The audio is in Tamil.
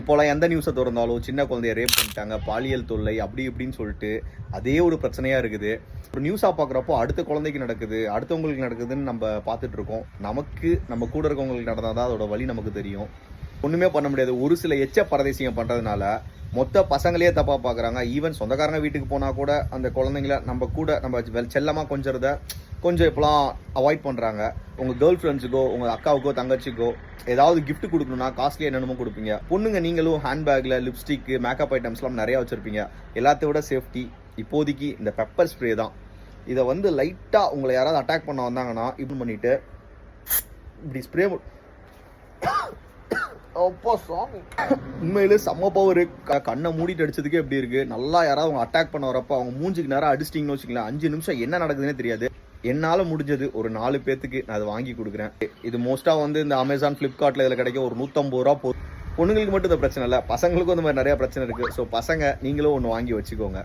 இப்போலாம் எந்த நியூஸை திறந்தாலும் சின்ன குழந்தைய ரேப் பண்ணிட்டாங்க, பாலியல் தொல்லை அப்படி இப்படின்னு சொல்லிட்டு அதே ஒரு பிரச்சனையாக இருக்குது. ஒரு நியூஸாக பார்க்குறப்போ அடுத்த குழந்தைக்கு நடக்குது, அடுத்தவங்களுக்கு நடக்குதுன்னு நம்ம பார்த்துட்டு இருக்கோம். நமக்கு நம்ம கூட இருக்கவங்களுக்கு நடந்தால் தான் அதோட வழி நமக்கு தெரியும். ஒன்றுமே பண்ண முடியாது. ஒரு சில எச்ச பரதேசியம் பண்ணுறதுனால மொத்த பசங்களே தப்பாக பார்க்குறாங்க. ஈவன் சொந்தக்காரங்க வீட்டுக்கு போனால் கூட அந்த குழந்தைங்கள நம்ம செல்லமாக கொஞ்சம் இப்போலாம் அவாய்ட் பண்ணுறாங்க. உங்கள் கேர்ள் ஃப்ரெண்ட்ஸுக்கோ உங்கள் அக்காவுக்கோ தங்கச்சிக்கோ ஏதாவது கிஃப்ட் கொடுக்கணும்னா காஸ்ட்லியாக என்னென்னமோ கொடுப்பீங்க. பொண்ணுங்க நீங்களும் ஹேண்ட்பேக்கில் லிப்ஸ்டிக்கு மேக்கப் ஐட்டம்ஸ்லாம் நிறையா வச்சுருப்பீங்க. எல்லாத்தையும் விட சேஃப்டி இப்போதைக்கு இந்த பெப்பர் ஸ்ப்ரே தான். இதை லைட்டாக உங்களை யாராவது அட்டாக் பண்ண வந்தாங்கன்னா இப்படி பண்ணிவிட்டு இப்படி ஸ்ப்ரே அப்பா சாமி உண்மையிலே செம்ம பவர். கண்ணை மூடிட்டு அடிச்சதுக்கே எப்படி இருக்கு. நல்லா யாராவது அவங்க அட்டாக் பண்ண வரப்போ அவங்க மூஞ்சிக்கு நேரம் அடிச்சிட்டிங்கன்னு வச்சுக்கலாம், 5 நிமிஷம் என்ன நடக்குதுன்னே தெரியாது. என்னால் முடிஞ்சது ஒரு 4 பேத்துக்கு நான் அதை வாங்கி கொடுக்குறேன். இது மோஸ்ட்டாக இந்த அமேசான் ஃப்ளிப்கார்ட்டில் இதில் கிடைக்கும். ஒரு 150 ரூபா பொண்ணுங்களுக்கு மட்டும் இந்த பிரச்சனை இல்லை, பசங்களுக்கும் இந்த மாதிரி நிறையா பிரச்சனை இருக்குது. ஸோ பசங்க நீங்களும் ஒன்று வாங்கி வச்சுக்கோங்க.